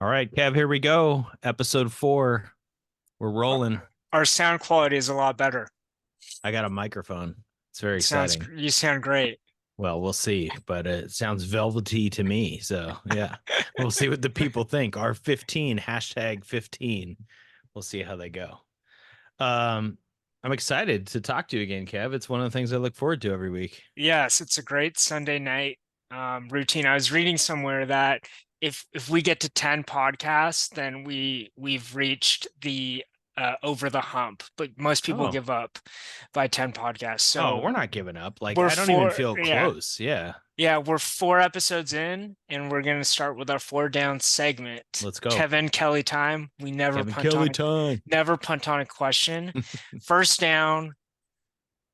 All right, Kev, here we go. Episode 4. We're Our rolling. our sound quality is a lot better. I got a microphone. It's very It sounds, exciting. you sound great. Well, we'll see, but it sounds velvety to me. So, yeah, we'll see what the people think. R15, hashtag 15. We'll see how they go. Um, I'm excited to talk to you again, Kev. It's one of the things I look forward to every week. Yes, it's a great Sunday night routine. I was reading somewhere that if we get to 10 podcasts, then we've reached the over the hump. But most people Oh, give up by 10 podcasts. oh, So we're not giving up. Like, we're I don't even four, feel yeah. close. Yeah, Yeah, we're 4 episodes in, and we're gonna start with our four down segment. let's go. Kevin Kelly time. We Kevin Kelly time. never punt on a question. First down,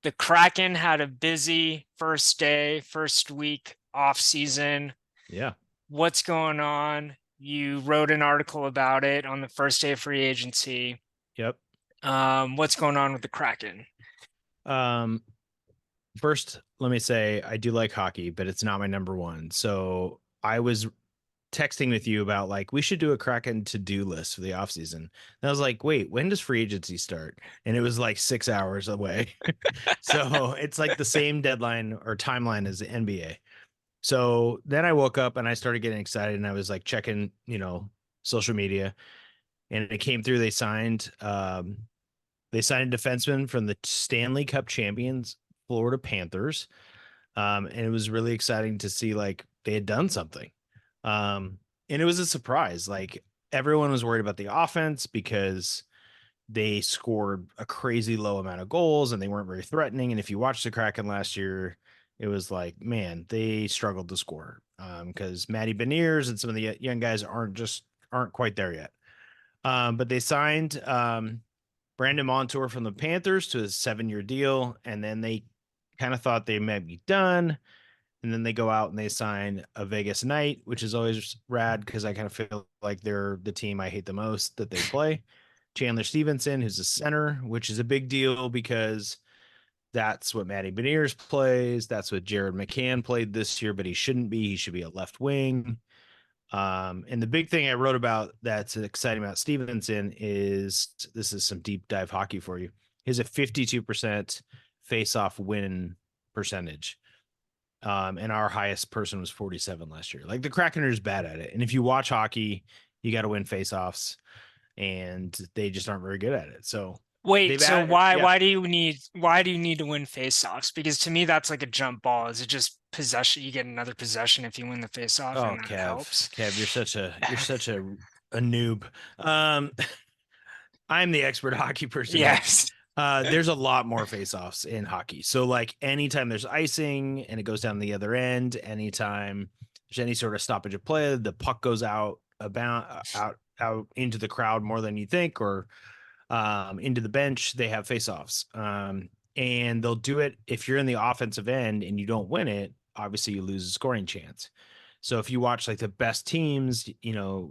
the Kraken had a busy first day, first week off season. Yeah. What's going on? You wrote an article about it on the first day of free agency. Yep. What's going on with the Kraken? Um, First, let me say I do like hockey, but it's not my number one. So I was texting with you about like we should do a Kraken to-do list for the offseason. And I was like, wait, when does free agency start? And it was like 6 hours away. So it's like the same deadline or timeline as the NBA. So then I woke up and I started getting excited and I was like checking, social media, and it came through. They signed a defenseman from the Stanley Cup champions, Florida Panthers. And it was really exciting to see like they had done something. And it was a surprise. Like everyone was worried about the offense because they scored a crazy low amount of goals and they weren't very threatening. And if you watched the Kraken last year, it was like, man, they struggled to score because Matty Beniers and some of the young guys aren't quite there yet. But they signed Brandon Montour from the Panthers to a 7-year deal, and then they kind of thought they might be done. And then they go out and they sign a Vegas Knight, which is always rad because I kind of feel like they're the team I hate the most that they play. Chandler Stevenson, who's a center, which is a big deal because that's what Matty Beniers plays. That's what Jared McCann played this year, but he shouldn't be. He should be a left wing. And the big thing I wrote about that's exciting about Stevenson is this is some deep dive hockey for you. He has a 52% face-off win percentage. And our highest person was 47 last year. Like the Kraken are bad at it. And if you watch hockey, you got to win face-offs, and they just aren't very good at it. So Wait, they've so added, why yeah. why do you need to win faceoffs? Because to me that's like a jump ball. Is it just possession? You get another possession if you win the faceoff, Oh, and that Kev, helps. Kev, you're such a noob. Um, I'm the expert hockey person here. Yes. There's a lot more face-offs in hockey. So like anytime there's icing and it goes down the other end, anytime there's any sort of stoppage of play, the puck goes out into the crowd more than you think, or into the bench, they have face-offs. And they'll do it if you're in the offensive end and you don't win it, obviously you lose a scoring chance. So if you watch like the best teams,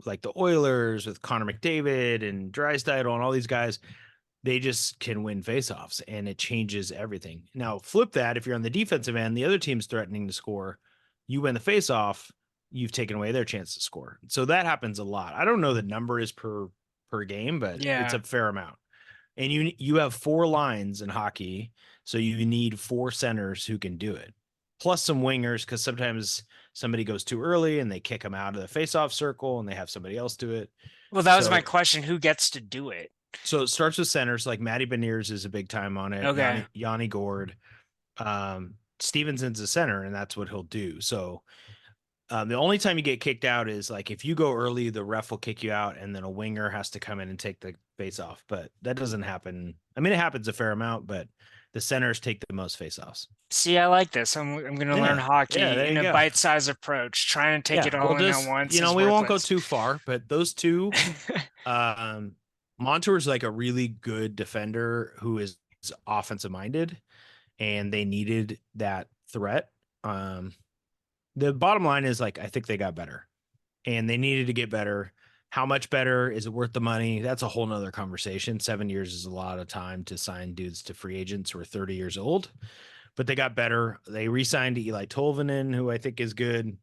like the Oilers with Connor McDavid and Drysdale and all these guys, they just can win faceoffs and it changes everything. Now, flip that if you're on the defensive end, the other team's threatening to score, you win the faceoff, you've taken away their chance to score. So that happens a lot. I don't know the number is per game, but it's Yeah. a fair amount. And you have 4 lines in hockey, so you need 4 centers who can do it. Plus some wingers, because sometimes somebody goes too early and they kick them out of the faceoff circle and they have somebody else do it. Well, that was my So question. Who gets to do it? so it starts with centers like Matty Beniers is a big time on it. Okay. Yanni Gord, Stevenson's a center, and that's what he'll do. So the only time you get kicked out is like if you go early, the ref will kick you out, and then a winger has to come in and take the face off. But that doesn't happen. I mean, it happens a fair amount, but the centers take the most face offs. See, I like this. I'm going to learn Yeah, yeah, hockey there in you a go. bite-sized approach. Trying to take Yeah, it well, all in at just once is we won't go worthless. too far, but those two, um, Montour's like a really good defender who is offensive minded, and they needed that threat. Um, the bottom line is like I think they got better, and they needed to get better. How much better? Is it worth the money? That's a whole nother conversation. 7 years is a lot of time to sign dudes to free agents who are 30 years old, but they got better. They re-signed Eli Tolvanen, who I think is good.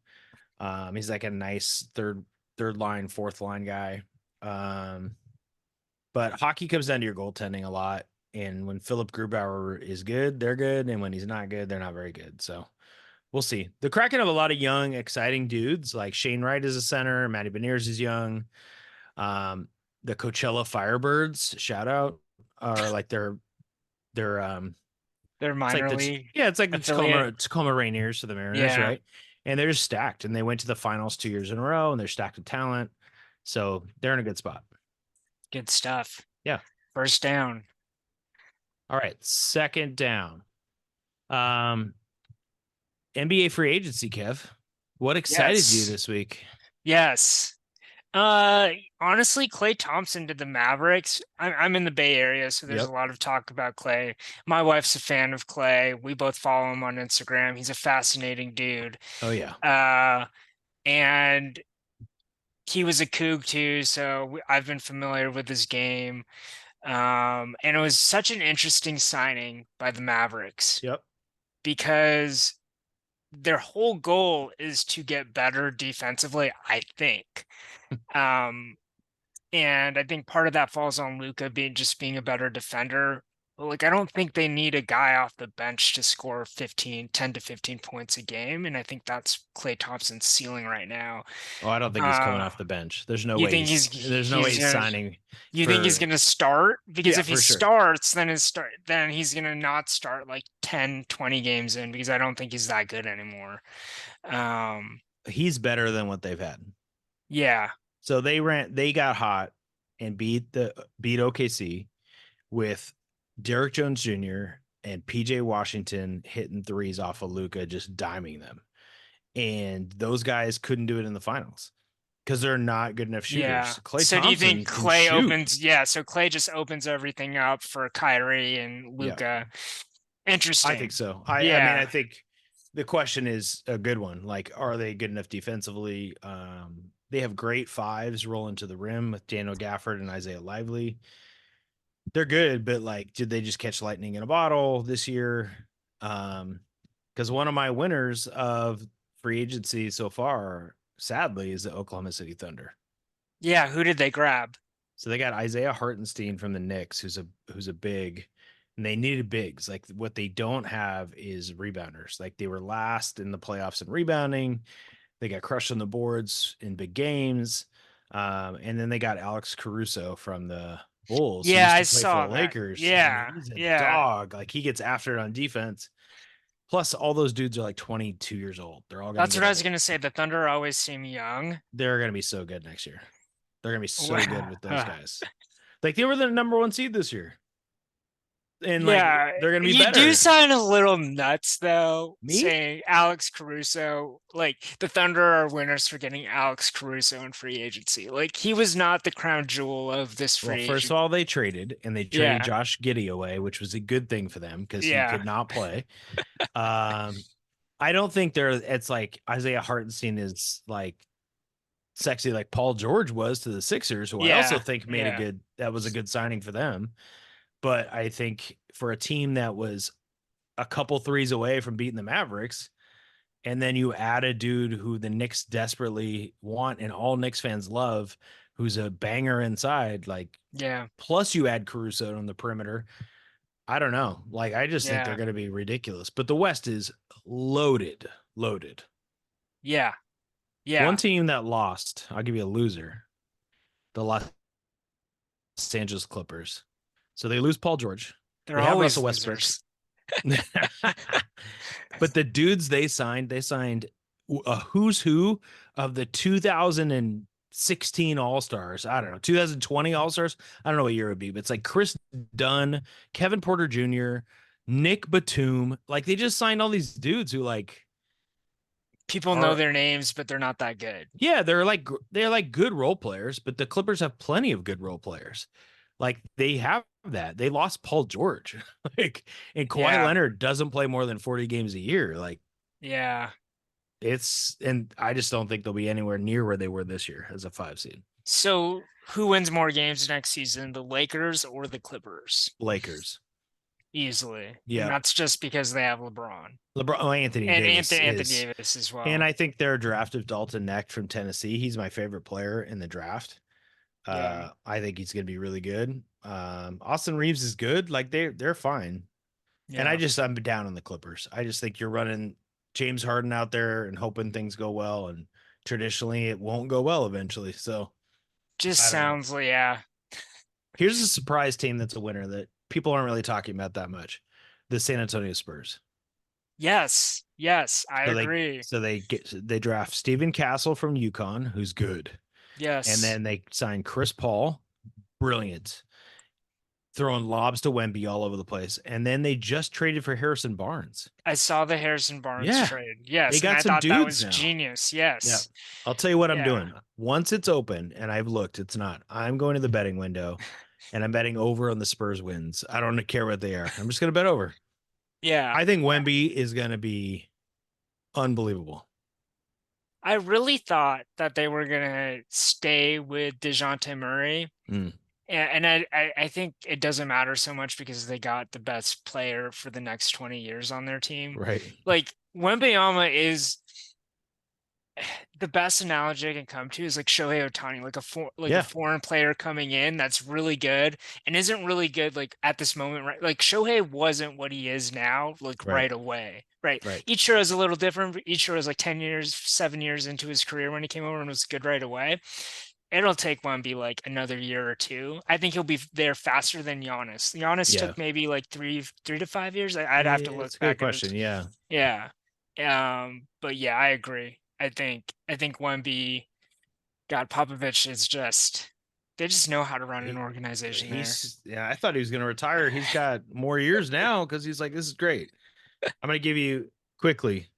He's like a nice third. third line, fourth line guy. Um, but hockey comes down to your goaltending a lot. And when Philip Grubauer is good, they're good. And when he's not good, they're not very good. So we'll see. The Kraken have a lot of young, exciting dudes. Like Shane Wright is a center. Matty Beniers is young. Um, the Coachella Firebirds, shout out, are like they're Their it's like minor the league yeah, it's like the affiliate. Tacoma Rainiers to the Mariners, Yeah, right? And they're just stacked, and they went to the finals 2 years in a row, and they're stacked with talent, so they're in a good spot. good stuff. Yeah. First down. All right, second down. Um, NBA free agency, Kev. What excited you Yes. this week? Yes. Uh, Honestly, Klay Thompson did the Mavericks. I'm in the Bay Area, so there's a Yep. lot of talk about Klay. My wife's a fan of Klay. We both follow him on Instagram. He's a fascinating dude. Oh yeah. Uh, and he was a Coug too, so I've been familiar with his game. And it was such an interesting signing by the Mavericks Yep. because their whole goal is to get better defensively, I think. Um, And I think part of that falls on Luka being a better defender. But like I don't think they need a guy off the bench to score 10 to 15 points a game. And I think that's Klay Thompson's ceiling right now. Oh, I don't think he's coming Uh off the bench. There's no you way think he's signing he's for gonna start? Because yeah, if he for sure. starts, then he's gonna not start like 10, 20 games in because I don't think he's that good anymore. Um He's better than what they've had. yeah. So they got hot and beat OKC with Derrick Jones Jr. and PJ Washington hitting threes off of Luca, just diming them. And those guys couldn't do it in the finals because they're not good enough Yeah. shooters. Klay So do you think Thompson can shoot. So Clay just opens everything up for Kyrie and Yeah, Luca. I think Interesting. so. I mean, I Yeah. think the question is a good one. Like, are they good enough defensively? They have great fives rolling to the rim with Daniel Gafford and Isaiah Lively. They're good, but like, did they just catch lightning in a bottle this year? Because one of my winners of free agency so far, sadly, is the Oklahoma City Thunder. Yeah, who did they grab? So they got Isaiah Hartenstein from the Knicks, who's a big, and they needed bigs. Like what they don't have is rebounders. Like they were last in the playoffs in rebounding. They got crushed on the boards in big games. And then they got Alex Caruso from the Bulls, who Yeah, used I to play for the saw that. Lakers, and Yeah. he's a Yeah. dog. Like he gets after it on defense. Plus, all those dudes are like 22 years old. They're all gonna That's get what I was old. gonna say. The Thunder always seem young. They're gonna be so good next year. They're gonna be so good with those Wow. guys. Like they were the number one seed this year, and like Yeah, they're gonna be you do better. sound a little nuts though, Me? saying Alex Caruso, like the Thunder are winners for getting Alex Caruso in free agency. Like he was not the crown jewel of this Well, free first agent. of all, they traded and they traded Yeah, Josh Giddey away, which was a good thing for them because he yeah, could not play. Um, I don't think they're. It's like Isaiah Hartenstein is like sexy like Paul George was to the Sixers, who I also yeah, think yeah, that was a good signing for them. But I think for a team that was a couple threes away from beating the Mavericks, and then you add a dude who the Knicks desperately want and all Knicks fans love, who's a banger inside, like yeah, plus you add Caruso on the perimeter. I don't know. Like I just think they're yeah, going to be ridiculous. But the West is loaded, loaded. yeah, One yeah. team that lost, I'll give you a loser, the Los Angeles Clippers. So they lose Paul George. They're They have always Russell Westbrook. losers. But the dudes they signed a who's who of the 2016 All Stars. I don't know, 2020 All Stars. I don't know what year it would be, but it's like Chris Dunn, Kevin Porter Jr., Nick Batum. Like they just signed all these dudes who like People know are their names, but they're not that good. yeah, they're like good role players, but the Clippers have plenty of good role players. Like they have that. They lost Paul George. Like and Kawhi Yeah, Leonard doesn't play more than 40 games a year. Like yeah. and I just don't think they'll be anywhere near where they were this year as a 5 seed. So who wins more games next season, the Lakers or the Clippers? Lakers. easily. And Yeah. that's just because they have LeBron LeBron, oh, Anthony and Davis Anthony is, Davis as and well. I think their draft of Dalton Neck from Tennessee, he's my favorite player in the draft. Yeah. I think he's going to be really good. Austin Reeves is good. Like they're fine. And Yeah. I'm down on the Clippers. I just think you're running James Harden out there and hoping things go well. And traditionally, it won't go well eventually. So Just I don't know. sounds like, yeah. Here's a surprise team that's a winner that people aren't really talking about that much: the San Antonio Spurs. Yes. Yes. I agree. They draft Stephen Castle from UConn, who's good, and Yes. then they sign Chris Paul, brilliant, throwing lobs to Wemby all over the place, and then they just traded for Harrison Barnes. I saw the Harrison Barnes Yeah, trade. they Yes. And got I some thought that dudes was now. genius. Yeah. Yes. I'll tell you what I'm Yeah. doing. Once it's open and I've looked, it's not. I'm going to the betting window and I'm betting over on the Spurs wins. I don't care what they are. I'm just going to bet over. Yeah. I think Wemby is going to be unbelievable. I really thought that they were gonna stay with DeJounte Murray. Mm, And I think it doesn't matter so much because they got the best player for the next 20 years on their team. right. Like Wembanyama is the best analogy I can come to is like Shohei Ohtani, like a Yeah. foreign player coming in that's really good and isn't really good like at this moment, right? Like Shohei wasn't what he is now, like Right. right away. Right. Right. Ichiro is a little different. Ichiro was like 10 years, 7 years into his career when he came over and was good right away. It'll take Wemby like another year or two. I think he'll be there faster than Giannis. Giannis Yeah. took maybe like three to 5 years. I'd have to It's look a good back at his. question. Yeah. Yeah. But yeah, I agree. I think Wemby, God, Popovich is just they just know how to run an organization there. Yeah, I thought he was going to retire. He's got more years now because he's like, this is great. I'm going to give you quickly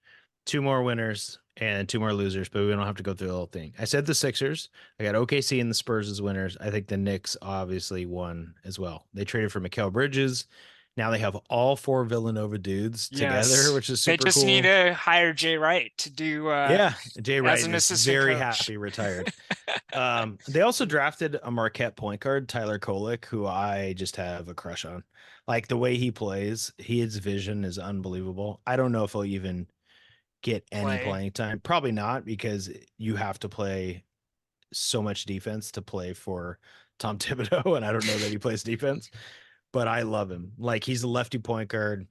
two more winners and two more losers, but we don't have to go through the whole thing. I said the Sixers. I got OKC and the Spurs as winners. I think the Knicks obviously won as well. They traded for Mikal Bridges. Now they have all four Villanova dudes together, Yes. which is They super just need cool. to hire Jay Wright to do Yeah, Jay as Wright an is assistant very coach. happy retired. They also drafted a Marquette point guard, Tyler Kolek, who I just have a crush on. Like the way he plays, his vision is unbelievable. I don't know if he'll even get any Play. playing time. Probably not, because you have to play so much defense to play for Tom Thibodeau, and I don't know that he plays defense, but I love him. Like he's a lefty point guard.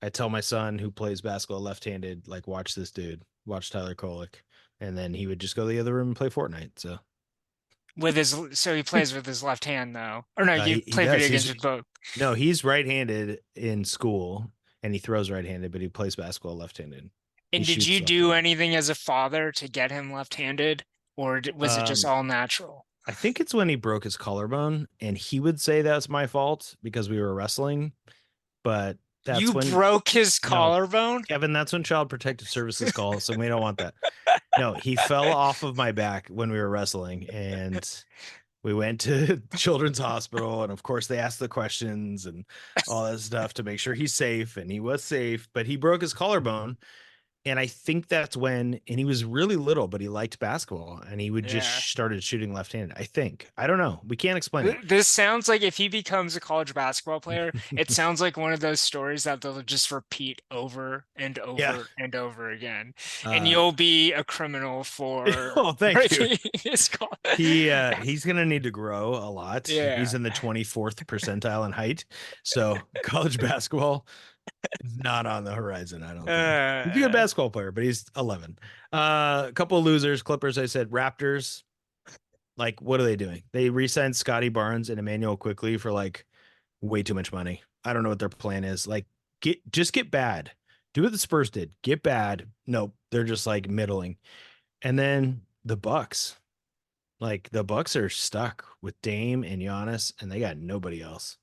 I tell my son who plays basketball left-handed, like, watch this dude, watch Tyler Kolek, and then he would just go to the other room and play Fortnite. So With his so he plays with his left hand though. Or no, you he play does. video games with both. No, he's right-handed in school, and he throws right-handed, but he plays basketball left-handed. He And did you shoots do left-handed. anything as a father to get him left-handed, or was it just Um, all natural? I think it's when he broke his collarbone, and he would say that's my fault because we were wrestling. But that's You when broke his no, collarbone? Kevin, that's when Child Protective Services calls, so we don't want that. No, he fell off of my back when we were wrestling, and we went to Children's Hospital, and of course they asked the questions and all that stuff to make sure he's safe, and he was safe, but he broke his collarbone. And I think that's when, and he was really little, but he liked basketball, and he would just Yeah. started shooting left-handed. I think. I don't know. We can't explain it. This sounds like if he becomes a college basketball player, it sounds like one of those stories that they'll just repeat over and Yeah. over and over again. And Uh you'll be a criminal for oh, thank you. breaking his collar. He's gonna need to grow a lot. He's Yeah. in the 24th percentile in height. So college basketball is not on the horizon, I don't think. He's a good Uh, basketball player, but he's 11. A couple of losers, Clippers, I said. Raptors, like, what are they doing? They re-signed Scotty Barnes and Emmanuel quickly for like way too much money. I don't know what their plan is. Like, get bad. Do what the Spurs did. Get bad. Nope. They're just like middling. And then the Bucks. Like the Bucks are stuck with Dame and Giannis, and they got nobody else.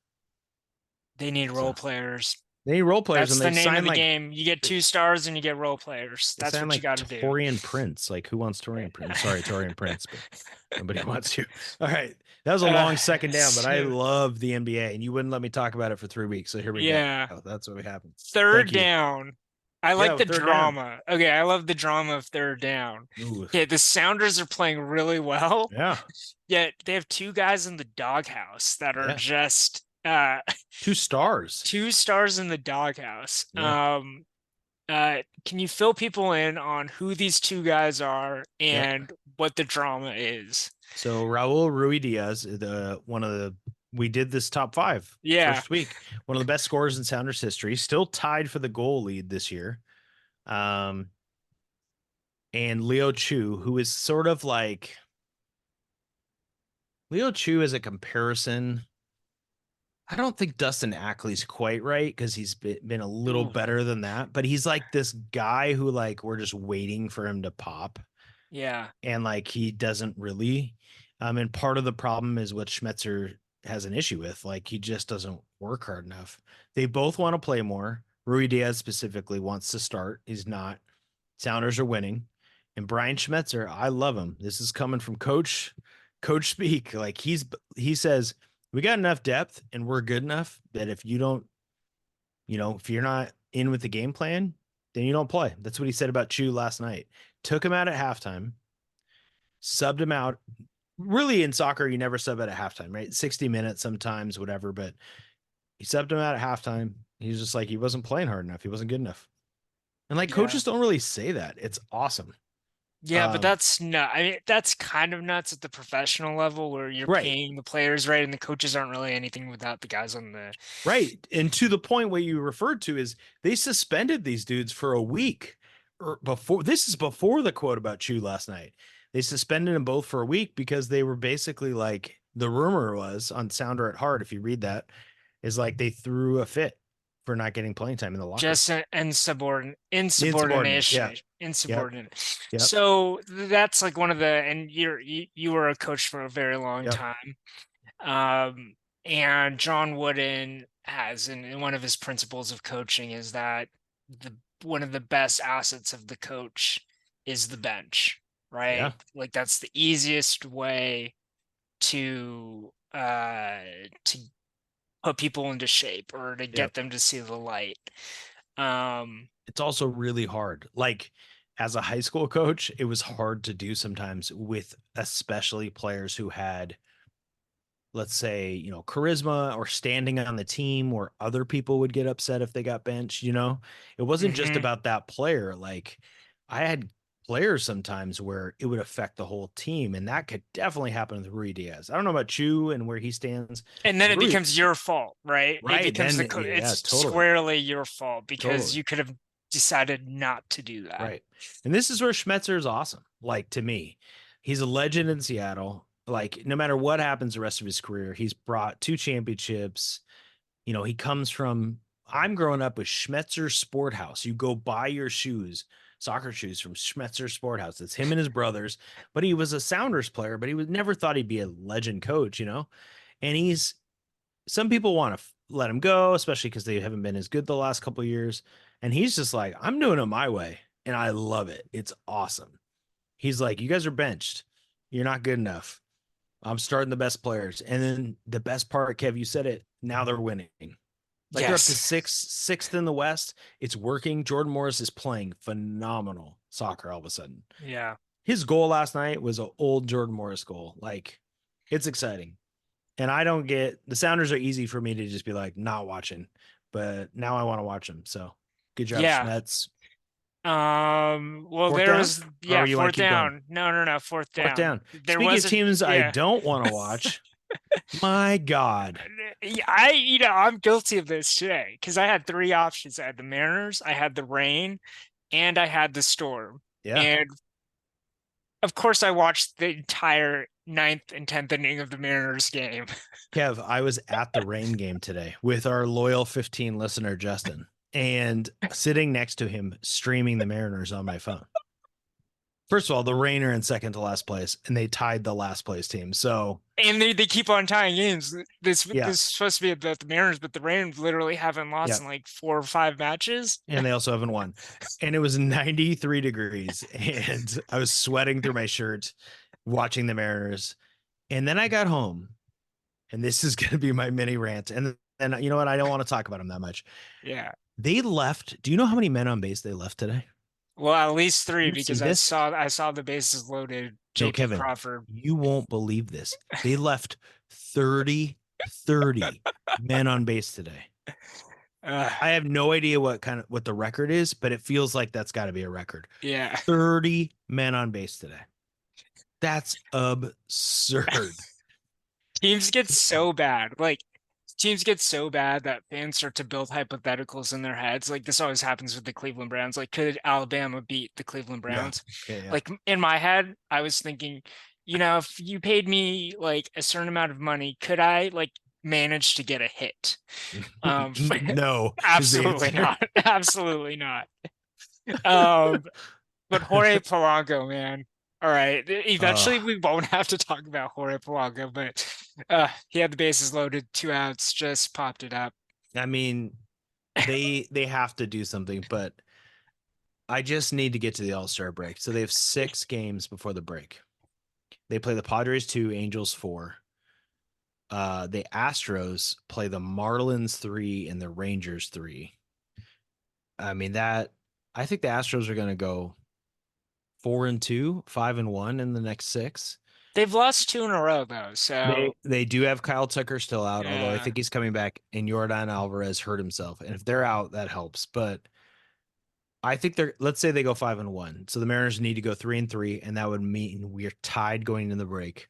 they need role So players. they need role players, That's and the name of the game. You get they, 2 stars and you get role players. they That's signed what you like got to do. Torian Prince. Like, who wants Torian Prince? Sorry, Torian Prince, but nobody wants you. All right, that was a long second down, but I So, love the NBA, and you wouldn't let me talk about it for 3 weeks. So here we go. yeah. That's what happens. Third Thank you. down. I like Yeah, the third down. drama. Okay, I love the drama of third down. Ooh, Okay, the Sounders are playing really well, yeah, yet they have two guys in the doghouse that are yeah. just Uh, 2 stars. 2 stars in the doghouse. Yeah. Can you fill people in on who these two guys are Yep. and what the drama is? So Raul Ruidiaz, we did this top five Yeah. first week. One of the best scorers in Sounders history, still tied for the goal lead this year. Um, and Leo Chu, who is sort of like Leo Chu as a comparison. I don't think Dustin Ackley's quite right because he's been a little Ooh, better than that, but he's like this guy who like we're just waiting for him to pop, yeah. and like he doesn't really. And part of the problem is what Schmetzer has an issue with. Like he just doesn't work hard enough. They both want to play more. Rui Diaz specifically wants to start. He's not. Sounders are winning. And Brian Schmetzer, I love him. This is coming from coach speak. Like he says, we got enough depth and we're good enough that if you don't, if you're not in with the game plan, then you don't play. That's what he said about Chu last night. Took him out at halftime, subbed him out. Really in soccer, you never sub out at halftime, right? 60 minutes sometimes, whatever, but he subbed him out at halftime. He's just like he wasn't playing hard enough. He wasn't good enough. And like Yeah. coaches don't really say that. It's awesome. Yeah, but Um, that's not, I mean, that's kind of nuts at the professional level where you're right. paying the players right and the coaches aren't really anything without the guys on the. Right. And to the point what you referred to is they suspended these dudes for a week or before this is before the quote about Chu last night. They suspended them both for a week because they were basically like the rumor was on Sounder at Heart, if you read that, is like they threw a fit for not getting playing time in the locker room. Just Insubordinate. Yeah. Yep. insubordinate. Yep. So that's like one of the, and you were a coach for a very long Yep. time. Um, and John Wooden has in one of his principles of coaching is that the one of the best assets of the coach is the bench, Yeah. right? Like that's the easiest way to put people into shape or to Yep. get them to see the light. Um, It's also really hard. Like as a high school coach, it was hard to do sometimes with especially players who had, let's say, charisma or standing on the team where other people would get upset if they got benched. It wasn't just mhm. about that player. Like I had players sometimes where it would affect the whole team, and that could definitely happen with Rui Diaz. I don't know about Chu and where he stands. And then it Rui, becomes your fault, right? It right. becomes Then yeah, it's totally. squarely your fault because Totally. you could have decided not to do that. Right. And this is where Schmetzer is awesome. Like to me, he's a legend in Seattle. Like no matter what happens the rest of his career, he's brought 2 championships. He comes from I'm growing up with Schmetzer Sport House. You go buy your shoes, soccer shoes from Schmetzer Sport House. It's him and his brothers, but he was a Sounders player, but he was never thought he'd be a legend coach. And he's some people want to let him go, especially because they haven't been as good the last couple of years. And he's just like, I'm doing it my way. And I love it. It's awesome. He's like, you guys are benched. You're not good enough. I'm starting the best players. And then the best part, Kev, you said it. Now they're winning. Like they're up to Yes. sixth in the West. It's working. Jordan Morris is playing phenomenal soccer all of a sudden. Yeah. His goal last night was an old Jordan Morris goal. Like it's exciting. And I don't get the Sounders are easy for me to just be like not watching, but now I want to watch them. So good job, Yeah. Schmetz. Well, Fourth there down, was, or yeah, you want fourth to keep going? down. No, fourth Fourth down. down. There Speaking of was a, teams I yeah. don't want to watch, my God. I'm guilty of this today because I had three options. I had the Mariners, I had the Rain, and I had the Storm. Yeah. And of course, I watched the entire ninth and 10th inning of the Mariners game. Kev, I was at the Rain game today with our loyal 15 listener, Justin, and sitting next to him streaming the Mariners on my phone. First of all, the Rain are in second to last place, and they tied the last place team. So, And they keep on tying games. This yeah, is supposed to be about the Mariners, but the Rain literally haven't yeah. lost in like 4 or 5 matches. And they also haven't won. And it was 93 degrees, and I was sweating through my shirt watching the Mariners. And then I got home, and this is going to be my mini rant. And then, you know what? I don't want to talk about them that much. Yeah. They left. Do you know how many men on base they left today? Well, at least three You see because this? I saw the bases loaded. No, JP Kevin, Crawford. you won't believe this. They left 30 30 men on base today. Uh, I have no idea what the record is, but it feels like that's got to be a record. yeah. 30 men on base today. That's absurd. Teams get so bad. Like teams get so bad that fans start to build hypotheticals in their heads. Like this always happens with the Cleveland Browns. Like could Alabama beat the Cleveland Yeah. Browns? Yeah. Like in my head, I was thinking, if you paid me like a certain amount of money, could I like manage to get a hit? Yeah. Um, No is the absolutely answer. not. Absolutely not. Um, but Jorge Polanco, man. All right. Uh, Eventually, we won't have to talk about Jorge Polanco, but he had the bases loaded, 2 outs, just popped it up. I mean, they have to do something, but I just need to get to the All-Star break. So they have 6 games before the break. They play the Padres 2, Angels 4. The Astros play the Marlins 3 and the Rangers 3. I mean that I think the Astros are going to go 4-2, 5-1 in the next 6. They've lost 2 in a row, though. So, They do have Kyle Tucker still out, although I yeah, think he's coming back, and Yordan Alvarez hurt himself. And if they're out, that helps. But I think let's say they go 5-1. So the Mariners need to go 3-3, and that would mean we're tied going into the break.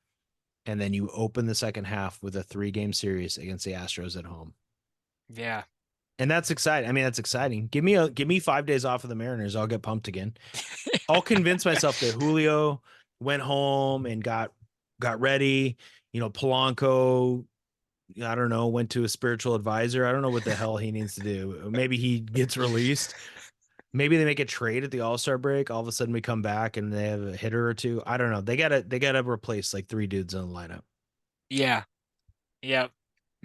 And then you open the second half with a 3-game series against the Astros at home. yeah. And that's exciting. I mean, that's exciting. Give me 5 days off of the Mariners. I'll get pumped again. I'll convince myself that Julio went home and got ready. Polanco, I don't know, went to a spiritual advisor. I don't know what the hell he needs to do. Maybe he gets released. Maybe they make a trade at the All-Star break. All of a sudden we come back and they have a hitter or two. I don't know. They gotta replace like 3 dudes in the lineup. Yeah. Yep.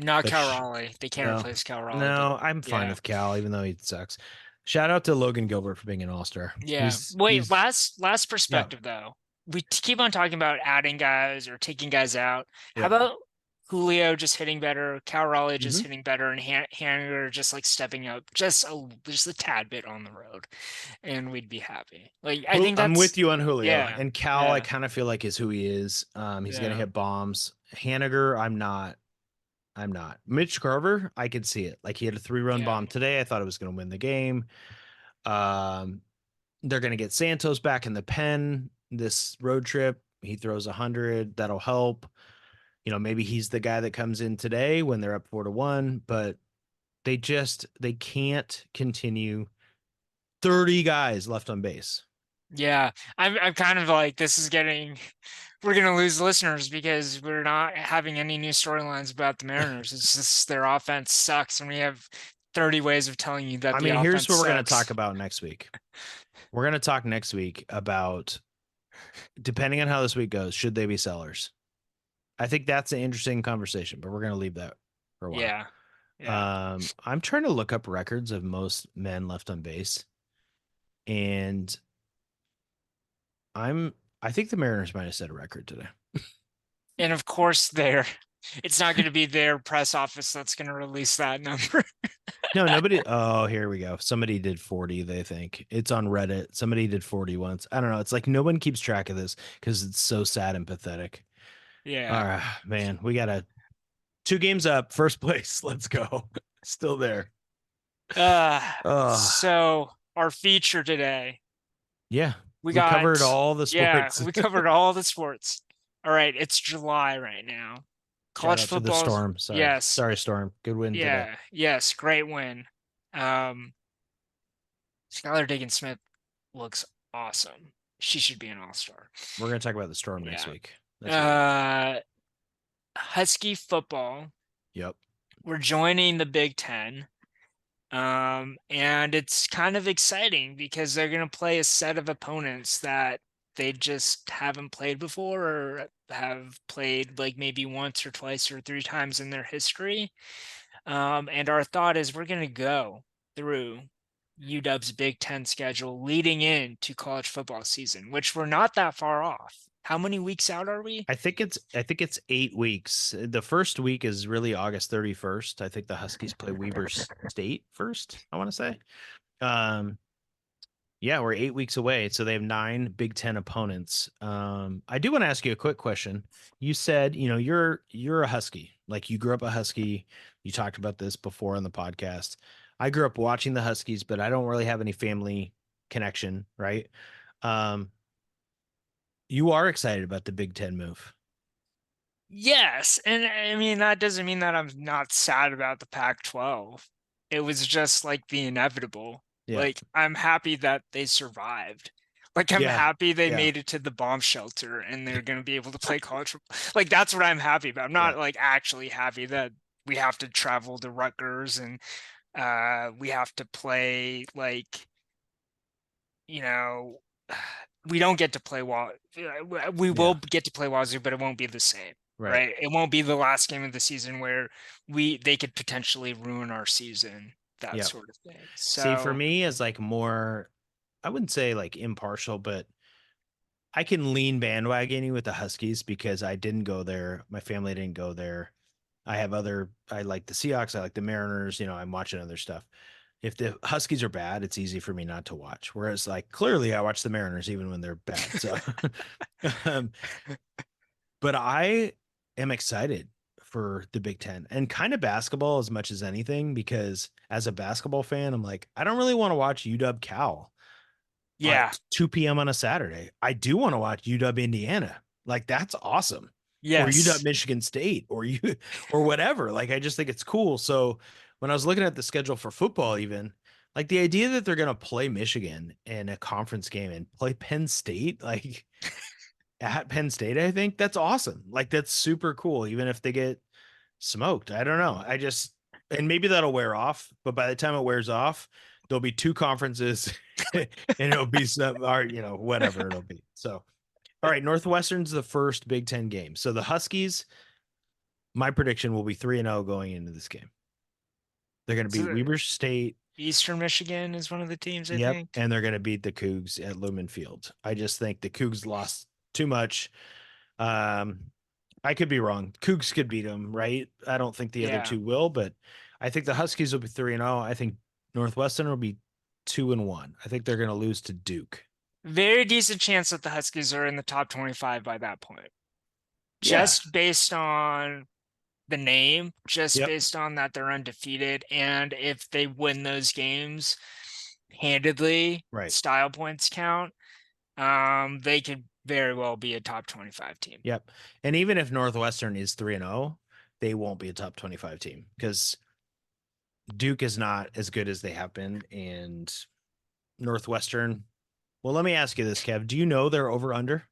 Not But Cal Raleigh. They can't no, replace Cal Raleigh, but no, I'm fine yeah. with Cal, even though he sucks. Shout out to Logan Gilbert for being an All-Star. Yeah. Wait, He's last yeah. perspective though. We keep on talking about adding guys or taking guys out. How Yep. about Julio just hitting better, Cal Raleigh just Mm-hmm. hitting better, and Haniger just like stepping up just a tad bit on the road, and we'd be happy. Like I think I'm with that's you on Julio yeah, and Cal. I yeah, kind of feel like is who he is. He's gonna yeah, hit bombs. Haniger, I'm not. I'm not. Mitch Garver, I could see it. Like he had a 3-run yeah, bomb today. I thought it was gonna win the game. Um, they're gonna get Santos back in the pen this road trip. He throws 100. That'll help. Maybe he's the guy that comes in today when they're up 4-1. But they can't continue 30 guys left on base. yeah. I'm kind of like this is getting. We're gonna lose listeners because we're not having any new storylines about the Mariners. It's just their offense sucks, and we have 30 ways of telling you that I the mean, here's offense what we're going to talk sucks. about next week. We're going to talk next week about, depending on how this week goes, should they be sellers? I think that's an interesting conversation, but we're going to leave that for a while. Yeah, yeah. I'm trying to look up records of most men left on base, and I think the Mariners might have set a record today. And of course, it's not going to be their press office that's going to release that number. No, nobody. Oh, here we go. Somebody did 40, they think. It's on Reddit. Somebody did 40 once. I don't know. It's like no one keeps track of this because it's so sad and pathetic. All Yeah. right, man. We got 2 games up, first place. Let's go. Still there. Uh, Oh, so our feature today, yeah. we We covered got, all the yeah, sports. we covered all the sports. All right, it's July right now. Shout College out to the football, Storm. Sorry. yes, Sorry, Storm. Good win today. yeah, yes, great win. Um, Skylar Diggins-Smith looks awesome. She should be an all-star. We're going to talk about the Storm next Yeah. week. That's a wrap. Uh, Husky football. Yep. We're joining the Big Ten. And it's kind of exciting because they're going to play a set of opponents that they just haven't played before or have played like maybe once or twice or 3 times in their history. And our thought is we're going to go through UW's Big Ten schedule leading into college football season, which we're not that far off. How many weeks out are we? I think it's 8 weeks. The first week is really August 31st. I think the Huskies play Weber State first, I want to say. Um Yeah, we're 8 weeks away, so they have 9 Big 10 opponents. I do want to ask you a quick question. You said, you're a Husky, like you grew up a Husky. You talked about this before on the podcast. I grew up watching the Huskies, but I don't really have any family connection, right? Um, you are excited about the Big 10 move. Yes, and I mean that doesn't mean that I'm not sad about the Pac-12. It was just like the inevitable. Yeah, Like I'm happy that they survived. Like I'm yeah, happy they yeah, made it to the bomb shelter and they're going to be able to play college football. Like that's what I'm happy about. I'm yeah. not like actually happy that we have to travel to Rutgers and we have to play like, you know, we don't get to play we will Yeah, get to play Wazoo, but it won't be the same, right. right? It won't be the last game of the season where they could potentially ruin our season, that Yeah. sort of thing. See, for So me, as like more, I wouldn't say like impartial, but I can lean bandwagoning with the Huskies because I didn't go there. My family didn't go there. I like the Seahawks. I like the Mariners. I'm watching other stuff. If the Huskies are bad, it's easy for me not to watch. Whereas, like, clearly I watch the Mariners even when they're bad. So, um, but I am excited for the Big 10 and kind of basketball as much as anything because as a basketball fan, I'm like, I don't really want to watch UW Cal at yeah, 2 p.m. on a Saturday. I do want to watch UW Indiana. Like that's awesome. Or UW yes. Michigan State or you or whatever. Like I just think it's cool. So when I was looking at the schedule for football, even like the idea that they're gonna play Michigan in a conference game and play Penn State, like at Penn State, I think that's awesome. Like that's super cool, even if they get smoked. I don't know. And maybe that'll wear off, but by the time it wears off, there'll be two conferences and it'll be some, or, whatever it'll be. So, all right, Northwestern's the first Big 10 game. So the Huskies, my prediction will be 3-0 going into this game. They're going to beat So Weber State. Eastern Michigan is one of the teams, I Yep. think. And they're going to beat the Cougs at Lumen Field. I just think the Cougs lost too much. Um, I could be wrong. Cougs could beat them, right? I don't think the other Yeah. two will, but I think the Huskies will be 3-0. I think Northwestern will be 2-1. I think they're going to lose to Duke. Very decent chance that the Huskies are in the top 25 by that point. Yeah. Just based on the name, just Yep. based on that they're undefeated. And if they win those games handedly, Right. style points count, they could very well be a top 25 team. Yep. And even if Northwestern is 3-0, they won't be a top 25 team because Duke is not as good as they have been. And Northwestern, well, let me ask you this, Kev. Do you know they're over under?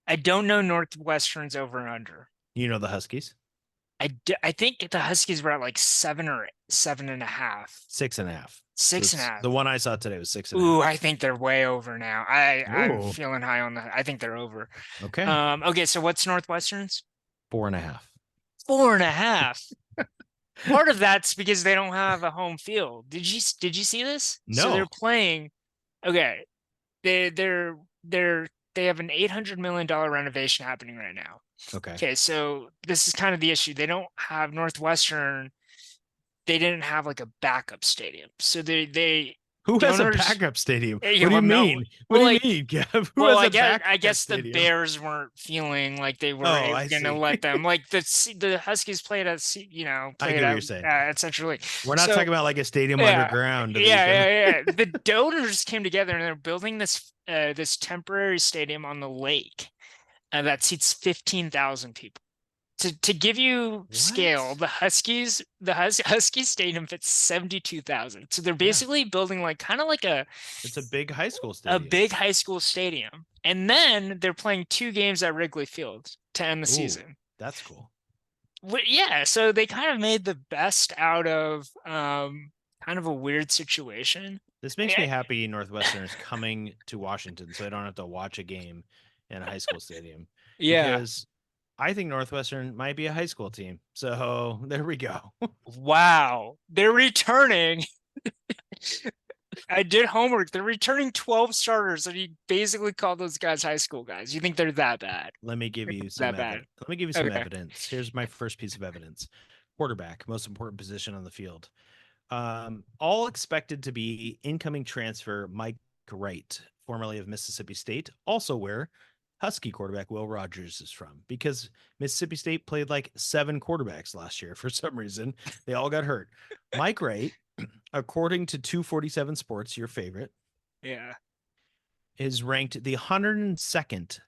I don't know Northwestern's over and under. You know the Huskies? I think the Huskies were at like 7 or 7.5. 6.5. Six and a This half. the one I saw today was six and a Ooh, half. I think they're way over now. I'm Ooh. feeling high on that. I think they're over. Okay. Okay, so what's Northwestern's? 4.5. 4.5. Part of that's because they don't have a home field. Did you see this? So they're No. playing. Okay, they they're they have an $800 million renovation happening right now. Okay. Okay, so this is kind of the issue. They don't have Northwestern. They didn't have like a backup stadium, so Who the has a owners. backup stadium? Yeah, What do well, you no, mean? What well, do you like, mean, Kev? Who well, has a I backup guess the stadium? Bears weren't feeling like they were Oh, I going to see. let them. Like the Huskies I played get what at you're saying. Central League. We're not So talking about like a stadium yeah, underground that you yeah, can. yeah, yeah. The donors came together and they're building this temporary stadium on the lake that seats 15,000 people. To give you scale, What? Husky Stadium fits 72,000. So they're Yeah. basically building like kind of like It's a big high school a stadium. big high school stadium. And then they're playing two games at Wrigley Field to end the Ooh, season. that's cool. Yeah, so they kind of made the best out of kind of a weird situation. This makes me Yeah, happy Northwestern is coming to Washington so I don't have to watch a game in a high school stadium yeah. because I think Northwestern might be a high school team. So there we go. Wow. They're returning. I did homework. They're returning 12 starters, and you basically call those guys high school guys. You think they're that bad? Let me give They're you some that bad. evidence. Let me give you some Okay. evidence. Here's my first piece of evidence. Quarterback, most important position on the field. All expected to be incoming transfer Mike Wright, formerly of Mississippi State, also where Husky quarterback Will Rogers is from, because Mississippi State played like 7 quarterbacks last year for some reason. They all got hurt. Mike Wright, according to 247 Sports, your favorite, Yeah. is ranked the 102nd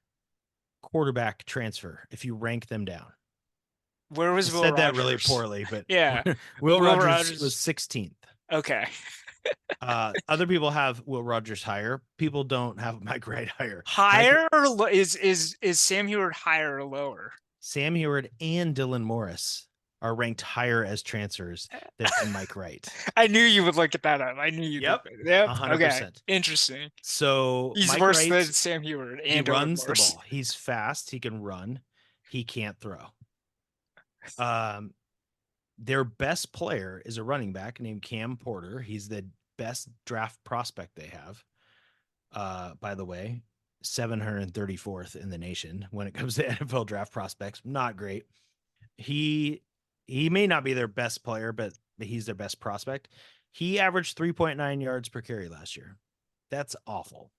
quarterback transfer if you rank them down. Where I was Will said that really Rogers? poorly, but Yeah. Will Will Rogers was Rogers. 16th. Okay. Other people have Will Rogers higher. People don't have Mike Wright higher. Higher or is Sam Heward higher or lower? Sam Heward and Dylan Morris are ranked higher as transfers than Mike Wright. I knew you would look at that up. I knew you'd look Yep, at it. Yep. Okay. 100%. Interesting. So He's Mike worse than Wright, Sam Heward he and Dylan runs the Morris. ball. He's fast. He can run. He can't throw. Um, their best player is a running back named Cam Porter. He's the best draft prospect they have. By the way, 734th in the nation when it comes to NFL draft prospects. Not great. He may not be their best player, but he's their best prospect. He averaged 3.9 yards per carry last year. That's awful.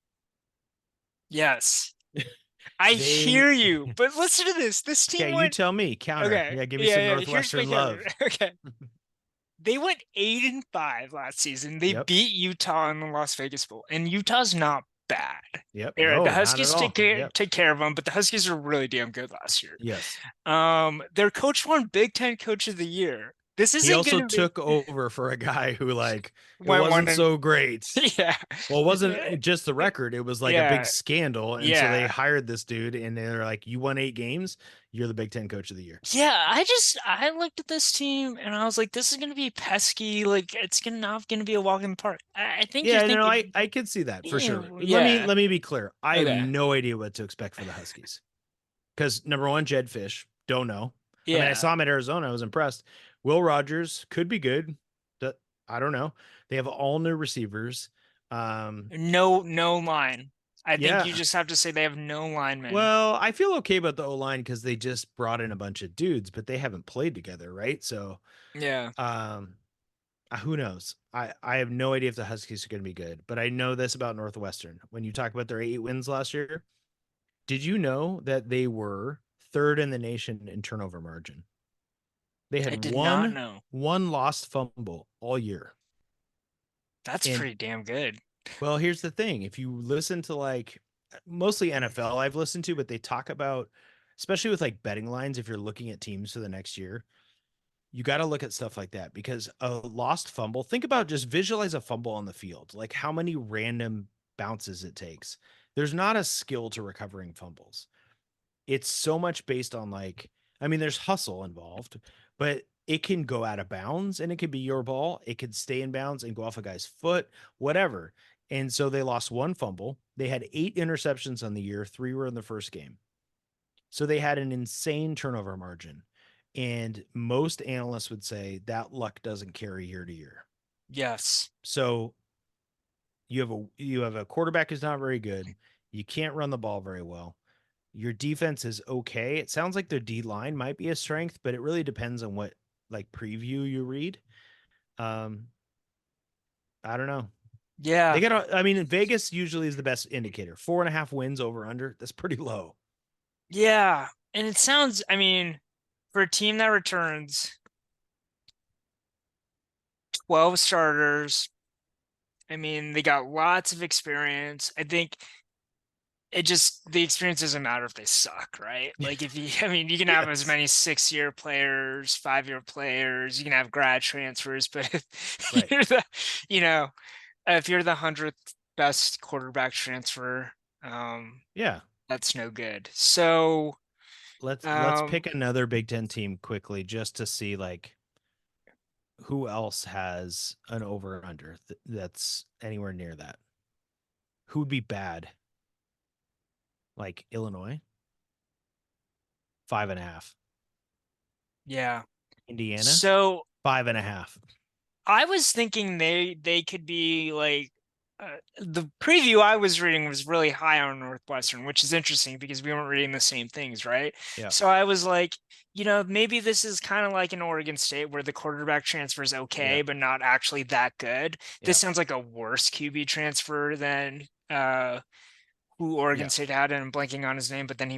Yes. I They hear you, but listen to this. This team Okay, you went tell me. Counter. okay. Yeah, give me some Yeah, yeah. Here's my Northwestern counter. love. Okay. They went 8-5 last season. They Yep. beat Utah in the Las Vegas Bowl, and Utah's not bad. Yep. The No, not at Huskies all. Yep. take care of them, but the Huskies are really damn good last year. Yes. Their coach won Big Ten Coach of the Year. This He isn't also going to be took over for a guy who like it went one wasn't and so great. yeah, Well, it wasn't just the record. It was like a big yeah, scandal. And so they yeah. hired this dude and they're like, you won 8 games. You're the Big Ten coach of the year. Yeah, I looked at this team and I was like, this is gonna be pesky. Like it's not gonna be a walk in the park. I think you're Yeah, no, thinking, I could see that for yeah, sure. yeah, Let me be clear. I have okay, no idea what to expect for the Huskies. Because number one, Jed Fish, don't know. I mean, I yeah. saw him at Arizona. I was impressed. Will Rogers could be good. I don't know. They have all new receivers. No line. I think you Yeah. just have to say they have no linemen. Well, I feel okay about the O line because they just brought in a bunch of dudes, but they haven't played together, right? So, Yeah, um, who knows? I have no idea if the Huskies are going to be good, but I know this about Northwestern. When you talk about their 8 wins last year, did you know that they were third in the nation in turnover margin? They I had did not one know. one lost fumble all year. That's And pretty damn good. well, here's the thing. If you listen to like mostly NFL I've listened to, but they talk about especially with like betting lines if you're looking at teams for the next year, you got to look at stuff like that because a lost fumble, think about just visualize a fumble on the field, like how many random bounces it takes. There's not a skill to recovering fumbles. It's so much based on like, I mean, there's hustle involved, but it can go out of bounds and it could be your ball. It could stay in bounds and go off a guy's foot, whatever. And so they lost one fumble. They had 8 interceptions on the year, 3 were in the first game. So they had an insane turnover margin. And most analysts would say that luck doesn't carry year to year. Yes. So you have a quarterback who's not very good. You can't run the ball very well. Your defense is okay. It sounds like their D line might be a strength, but it really depends on what like preview you read. Um, I don't know. They Yeah. got. I mean, Vegas usually is the best indicator. 4.5 wins over under. That's pretty low. Yeah. And it sounds, I mean, for a team that returns 12 starters, I mean, they got lots of experience. I think the experience doesn't matter if they suck, right? Like if you, I mean, you can have as Yes. many 6-year players, 5-year players, you can have grad transfers, but if Right. you're the, you know, if you're the 100th best quarterback transfer, Yeah. that's no good. So, Let's pick another Big Ten team quickly just to see like who else has an over under that's anywhere near that. Who would be bad? Like Illinois, 5.5. yeah. Indiana, So 5.5. I was thinking they could be like the preview I was reading was really high on Northwestern, which is interesting because we weren't reading the same things, right? Yeah. So I was like, maybe this is kind of like an Oregon State where the quarterback transfer is Yeah. okay, but not actually that good. This Yeah. sounds like a worse QB transfer than who Oregon Yeah. State had, and I'm blanking on his name, but then he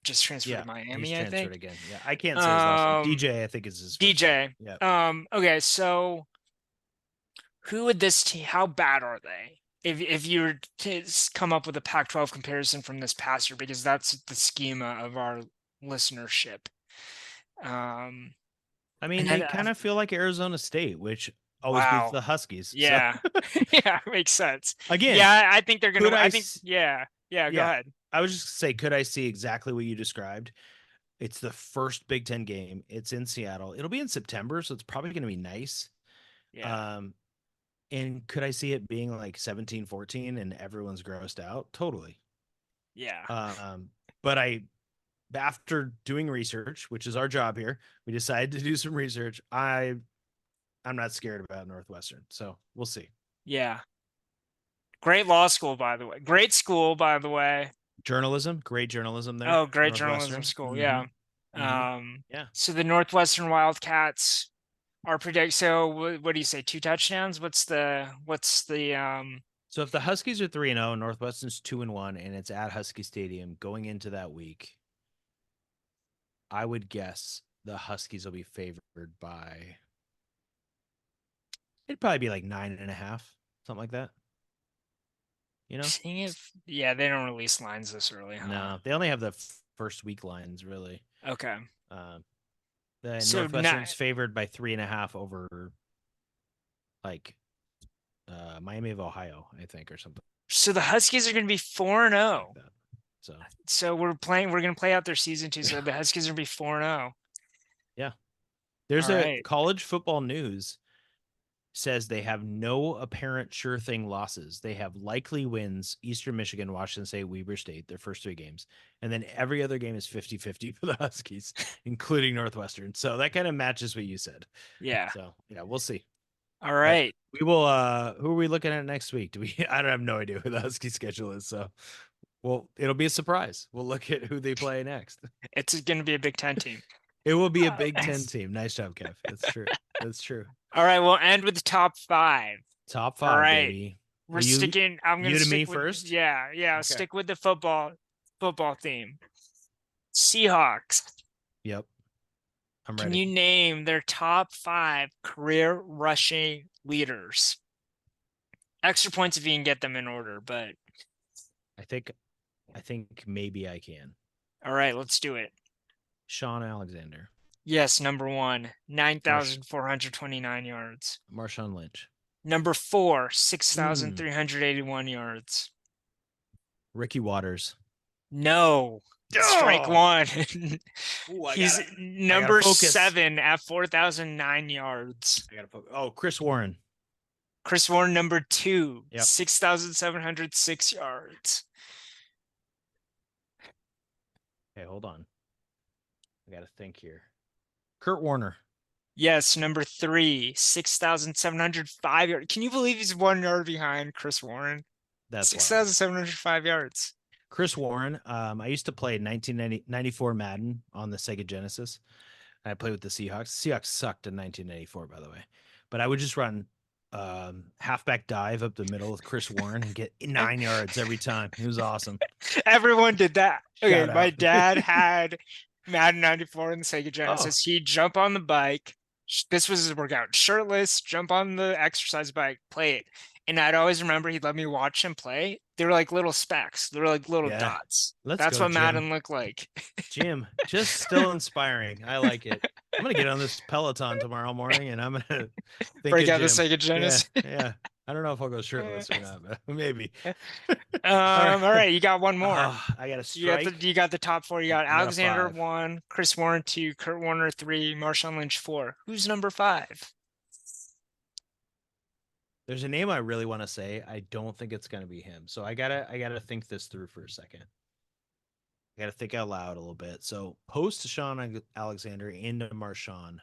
just transferred to Yeah. He's Miami, I transferred think. again. Yeah. I can't say his last name. Um, DJ, I think is his first name. DJ. Yeah. Okay, so who would this team? How bad are they? If you were to come up with a Pac-12 comparison from this past year, because that's the schema of our listenership. Um, I and mean, then they kind of feel like Arizona State, which always beats wow, the Huskies. So yeah, yeah, makes sense. again, Yeah, I think they're gonna. could I? I think yeah, yeah. Go Yeah, ahead. I was just say, could I see exactly what you described? It's the first Big Ten game. It's in Seattle. It'll be in September, so it's probably going to be nice. Yeah, Um, and could I see it being like 17-14 and everyone's grossed out? Totally. yeah, Um, but after doing research, which is our job here, we decided to do some research. I'm not scared about Northwestern, so we'll see. yeah. Great law school, by the way. Great school, by the way. Journalism, great journalism there, Oh, great journalism Northwestern. school. Mm-hmm. Yeah. Mm-hmm. Yeah. So the Northwestern Wildcats are predict. So what do you say? Two touchdowns? What's the? So if the Huskies are 3-0, Northwestern's 2-1, and it's at Husky Stadium going into that week, I would guess the Huskies will be favored by, it'd probably be like 9.5, something like that. You know? Seeing if yeah, they don't release lines this early, huh? No, they only have the first week lines really. Okay. Um, the So not Northwestern's favored by 3.5 over like Miami of Ohio, I think, or something so the Huskies are going to be 4 and like 0. that. So So we're going to play out their season too. So the Huskies are going to be 4 and 0. yeah, All there's a right. college football news says they have no apparent sure thing losses. They have likely wins: Eastern Michigan, Washington State, Weber State, their first 3 games. And then every other game is 50-50 for the Huskies, including Northwestern. So that kind of matches what you said. Yeah. So yeah, we'll see. All But right. we will who are we looking at next week? Do we I don't have no idea who the Husky schedule is. So well, it'll be a surprise. We'll look at who they play next. It's going to be a Big Ten team. It will be a Uh, Big Ten team. Nice job, Kev. That's true. That's true. All right, we'll end with the top 5. Top All five, right. baby. Are We're sticking I'm going you to to me stick with first? yeah, Okay. stick with the football theme. Seahawks. Yep. I'm Can ready. you name their top 5 career rushing leaders? Extra points if you can get them in order, but I think maybe I can. all right, let's do it. Sean Alexander. Yes, number 1, Marsh 9,429 yards. Marshawn Lynch. Number 4, Mm. 6,381 yards. Ricky Waters. No. Strike Oh. one. Ooh, He's I gotta number focus. 7 at 4,009 yards. I gotta focus. Oh, Chris Warren. Chris Warren, number 2, Yep. 6,706 yards. Okay, hold on. I gotta think here. Kurt Warner. Yes, number 3, 6,705 yards. Can you believe he's 1 yard behind Chris Warren? That's wild. 6,705 yards. Chris Warren. I used to play 1994 Madden on the Sega Genesis. I played with the Seahawks. Seahawks sucked in 1994, by the way. But I would just run halfback dive up the middle with Chris Warren and get 9 yards every time. It was awesome. Everyone did that. Okay, Shout my out. dad had Madden 94 in the Sega Oh, Genesis. He'd jump on the bike. This was his workout. Shirtless, jump on the exercise bike, play it. And I'd always remember he'd let me watch him play. They were like little specks. They were like little yeah. dots. Let's That's go, what Jim. Madden looked like. Jim, just still inspiring. I like it. I'm gonna get on this Peloton tomorrow morning, and I'm gonna think Break of out the Jim. Sega Yeah, Genesis. yeah. I don't know if I'll go shirtless or not, but maybe. All right, you got one more. I got a You got strike. you got the top 4. You got I got a Alexander 5. 1, Chris Warren 2, Kurt Warner 3, Marshawn Lynch 4. Who's number 5? There's a name I really want to say. I don't think it's gonna be him. So I gotta think this through for a second. I gotta think out loud a little bit. So post Sean Alexander into Marshawn.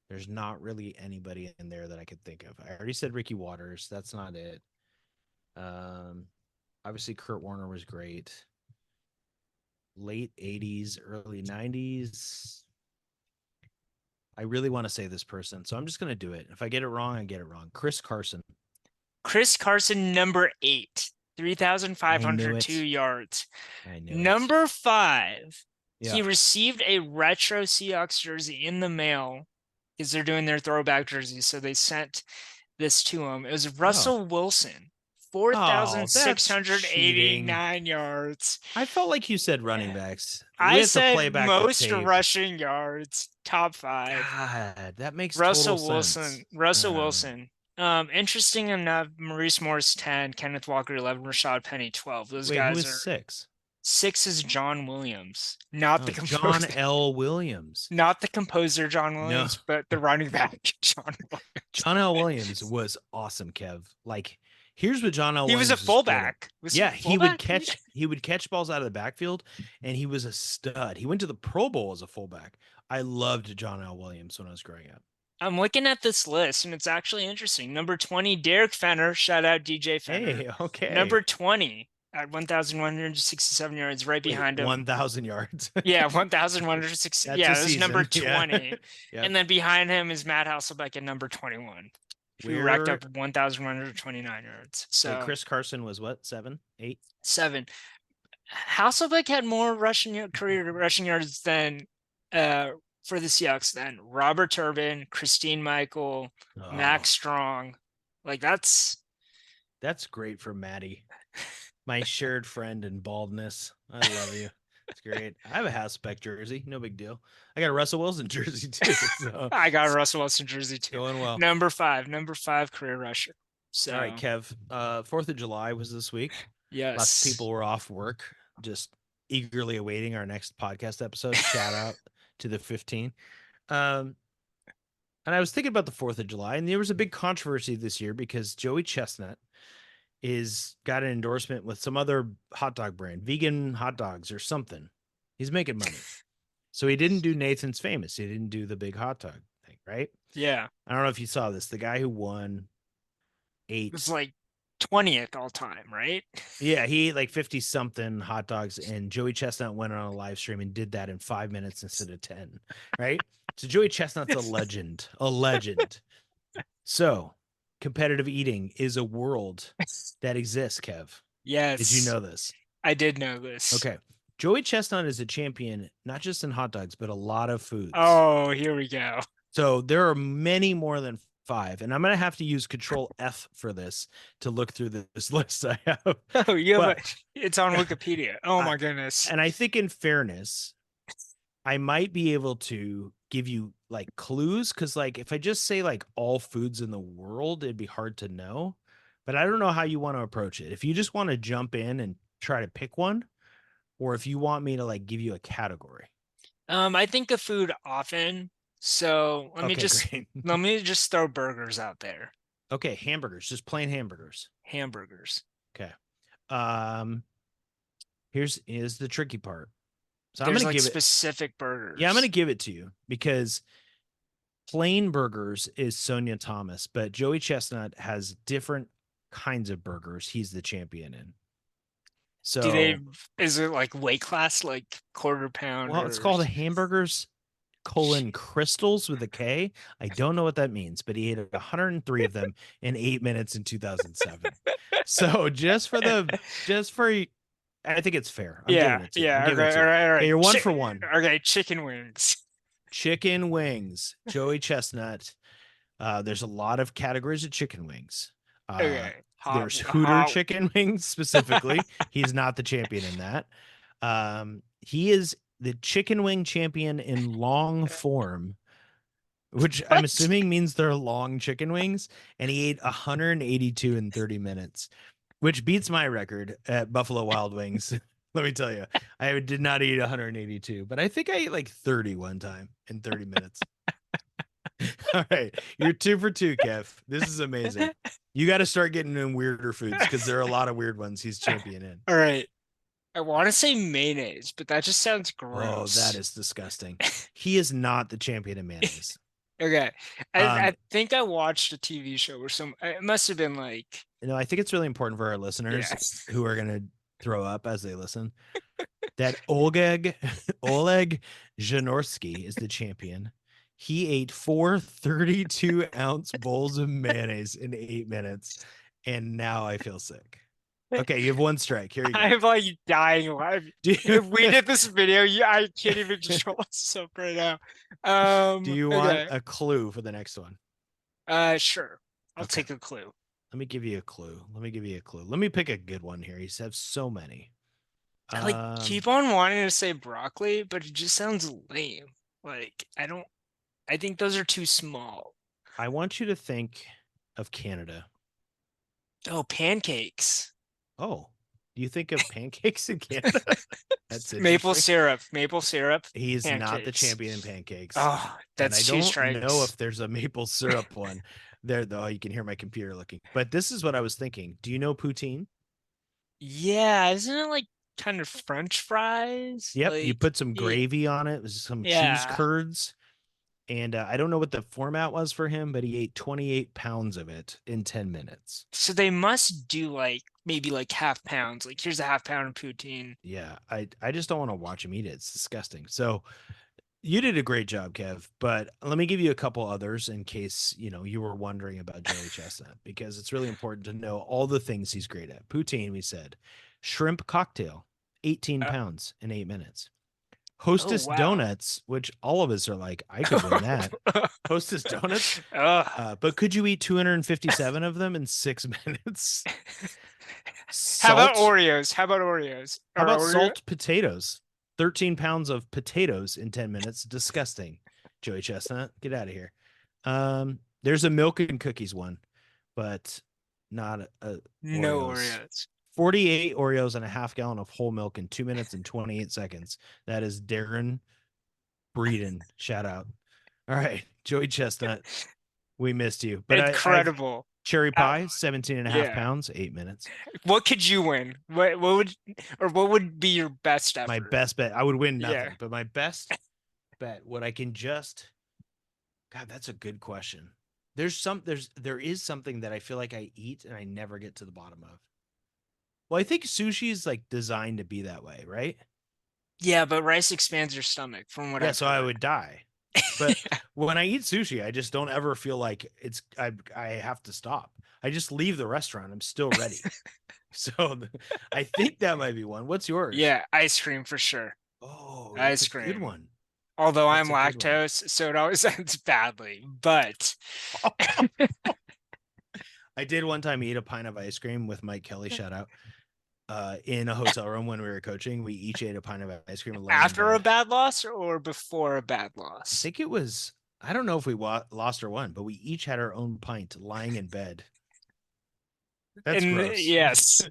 There's not really anybody in there that I could think of. I already said Ricky Waters. That's not it. Um, Obviously, Kurt Warner was great. Late 80s, early 90s. I really want to say this person, so I'm just going to do it. If I get it wrong, I get it wrong. Chris Carson. Chris Carson, number 8, I knew 3,502 it. yards. I knew it. Number 5, he Yeah. received a retro Seahawks jersey in the mail because they're doing their throwback jerseys. So they sent this to him. It was Oh. Russell Wilson, Oh, that's cheating. 4,689 yards. I felt like you said running backs. We I have to play said back the most tape. rushing yards, top 5. God, that makes total Russell sense. Wilson. Russell Wilson. Interesting enough, Maurice Morris 10, Kenneth Walker 11, Rashad Penny 12. Those Wait, who guys is are 6? 6 is John Williams, not the Oh, John composer, L. Williams. not the composer John No, Williams, but the running back John Williams. John L. Williams was awesome, Kev. Like, here's what John L. He was a Williams was good at. fullback. Was he Yeah, a fullback? he would catch balls out of the backfield, and he was a stud. He went to the Pro Bowl as a fullback. I loved John L. Williams when I was growing up. I'm looking at this list and it's actually interesting. Number 20, Derek Fenner. Shout out DJ Fenner. Hey, okay. Number 20 at 1,167 yards, right Wait, behind him. 1,000 yards. Yeah, 1,160. That's Yeah, a that was number season. 20. Yeah. And then behind him is Matt Hasselbeck at number 21, who racked We're up 1,129 yards. Wait, So Chris Carson was what? 7, 8? 7. Hasselbeck had more career rushing yards than for the Seahawks than Robert Turbin, Christine Michael, Oh, Max Strong. Like that's great for Maddie, my shared friend in baldness. I love you. It's great. I have a house spec jersey. No big deal. I got a Russell Wilson jersey too. So I got a it's Russell Wilson jersey too. going well. Number five career rusher. All right, So Kev. 4th of July was this week. Lots of yes. people were off work, just eagerly awaiting our next podcast episode. Shout out to the 15. Um, and I was thinking about the 4th of July, and there was a big controversy this year because Joey Chestnut is got an endorsement with some other hot dog brand, vegan hot dogs or something. He's making money. So he didn't do Nathan's Famous. He didn't do the big hot dog thing, right? Yeah. I don't know if you saw this. The guy who won It's ate, like 20th all time, right? yeah, he ate like 50 something hot dogs, and Joey Chestnut went on a live stream and did that in 5 minutes instead of 10, right? So Joey Chestnut's a legend, a legend. So competitive eating is a world that exists, Kev. Did you Yes, know this? I did know this. Okay. Joey Chestnut is a champion, not just in hot dogs, but a lot of foods. Oh, here we go. So there are many more than 5. And I'm going to have to use Control F for this to look through this list I have. Oh, you have But it's on Wikipedia. Oh I, my goodness. and I think in fairness, I might be able to give you like clues because, like, if I just say like all foods in the world, it'd be hard to know. But I don't know how you want to approach it. If you just want to jump in and try to pick one, or if you want me to like give you a category. I think of food often, so Okay, great. let me just throw burgers out there. Okay, hamburgers, just plain hamburgers. Hamburgers. Okay. Um, here's is the tricky part. So I'm There's gonna like give it. specific Yeah, I'm gonna burgers. give it to you because plain burgers is Sonia Thomas, but Joey Chestnut has different kinds of burgers. He's the champion in. Do they, So, is it like weight class, like quarter pound well, it's or called a hamburgers crystals with a K. I don't know what that means, but he ate 103 of them in 8 minutes in 2007. So just for I think it's fair. I'm giving Yeah, it to you. I'm yeah. giving Okay, it to all you. right, all Okay, right. you're 1 for 1. Okay, chicken wings. Chicken wings. Joey Chestnut. There's a lot of categories of chicken wings. Okay, There's Hooter hot. chicken wings specifically. He's not the champion in that. He is the chicken wing champion in long form, which I'm What? assuming means they're long chicken wings. And he ate 182 in 30 minutes, which beats my record at Buffalo Wild Wings. Let me tell you, I did not eat 182, but I think I ate like 30 one time in 30 minutes. All right. You're 2 for 2, Kev. This is amazing. You got to start getting in weirder foods because there are a lot of weird ones he's champion in. All right. I want to say mayonnaise, but that just sounds Oh, that gross. is disgusting. He is not the champion in mayonnaise. Okay. Um, I think I watched a TV show where it must have been like I think it's really important for our Yeah. listeners who are going to throw up as they listen that Oleg Janorski is the champion. He ate 4 32-ounce bowls of mayonnaise in 8 minutes, and now I feel sick. Okay, you have one strike. Here you go. I'm like dying live. Do you, If we did this video, I can't even control myself right now. do you want Okay. a clue for the next one? Sure. I'll Okay, take a clue. let me give you a clue. Let me give you a clue. Let me pick a good one here. You have so many. I like Um, keep on wanting to say broccoli, but it just sounds lame. Like I think those are too small. I want you to think of Canada. Oh, pancakes. Oh, do you think of pancakes in Canada? That's Maple interesting. syrup, maple syrup, He's not the pancakes. champion in pancakes. Oh, And I that's two don't know strikes. if there's a maple syrup one there, though. You can hear my computer looking. But this is what I was thinking. Do you know poutine? Yeah, isn't it like kind of French fries? Yep. You Like, put some yeah, gravy on it, some cheese yeah. curds. And I don't know what the format was for him, but he ate 28 pounds of it in 10 minutes. So they must do like maybe like half pounds. Like here's a half pound of poutine. Yeah. I just don't want to watch him eat it. It's disgusting. So you did a great job, Kev, but let me give you a couple others in case, you were wondering about Joey Chestnut because it's really important to know all the things he's great at. Poutine, we said. Shrimp cocktail, 18 Uh, pounds in 8 minutes. oh Hostess wow. donuts, which all of us are like, I could win that. Hostess donuts. Ugh. But could you eat 257 of them in 6 minutes? How about Salt. Oreos? How about Oreos? How Or about Oreo? salt potatoes? 13 pounds of potatoes in 10 minutes. Disgusting. Joey Chestnut, get out of here. There's a milk and cookies one, but not No Oreos. Oreos. 48 Oreos and a half gallon of whole milk in 2 minutes and 28 seconds. That is Darren Breeden. Shout out. All right, Joey Chestnut, we missed you. But I've Incredible. cherry Uh, pie, 17 and a half yeah. pounds, 8 minutes. What could you win? What would be your best My effort? best bet, I would win Yeah. nothing, but my best bet, what I can just, God, that's a good question. There is something that I feel like I eat and I never get to the bottom of. Well, I think sushi is like designed to be that way, right? Yeah, but rice expands your stomach, from what Yeah, I've so I heard. would die. But when I eat sushi, I just don't ever feel like I have to stop. I just leave the restaurant. I'm still ready. So I think that might be one. What's yours? Yeah, ice cream for sure. Oh, that's a Ice good cream. one. Although I'm That's a good one. lactose, so it always ends badly. But I did one time eat a pint of ice cream with Mike Kelly, shout out, in a hotel room when we were coaching. We each ate a pint of ice cream and laying in after a bed. bad loss or before a bad I loss? think it was, I don't know if we lost or won, but we each had our own pint lying in bed. That's And gross. yes.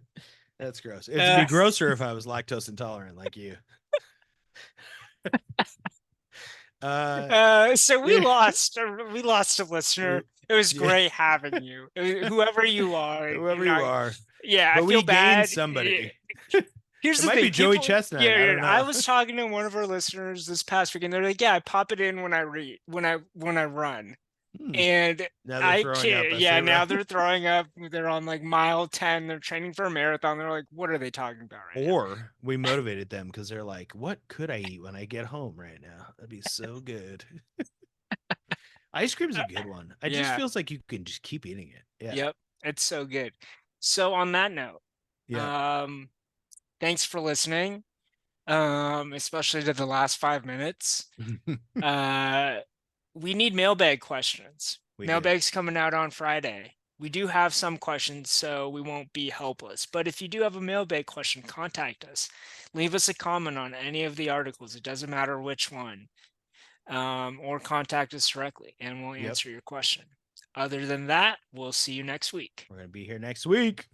That's gross. It'd Uh, be grosser if I was lactose intolerant like you. Uh, so we yeah, lost. We lost a listener. It was yeah, great having you. Whoever you are, whoever you're you not. are, Yeah, I but feel we gained bad. somebody. Here's It the might be thing, Joey people. Chestnut. I Yeah, don't I know. was talking to one of our listeners this past weekend. They're like, "Yeah, I pop it in when I read, when I run." Hmm. And Now they're I throwing up can't, as yeah, they now run. they're throwing up. They're on like mile 10. They're training for a marathon. They're like, what are they talking about right now? Or we motivated them because they're like, what could I eat when I get home right now? That'd be so good. Ice cream's a good one. It just Yeah, feels like you can just keep eating it. Yeah. yep. It's so good. So on that note, Yeah. um, thanks for listening. Especially to the last 5 minutes. Uh, we need mailbag questions. We do. Mailbag's coming out on Friday. We do have some questions, so we won't be helpless. But if you do have a mailbag question, contact us. Leave us a comment on any of the articles. It doesn't matter which one. Or contact us directly and we'll Yep. answer your question. Other than that, we'll see you next week. We're going to be here next week.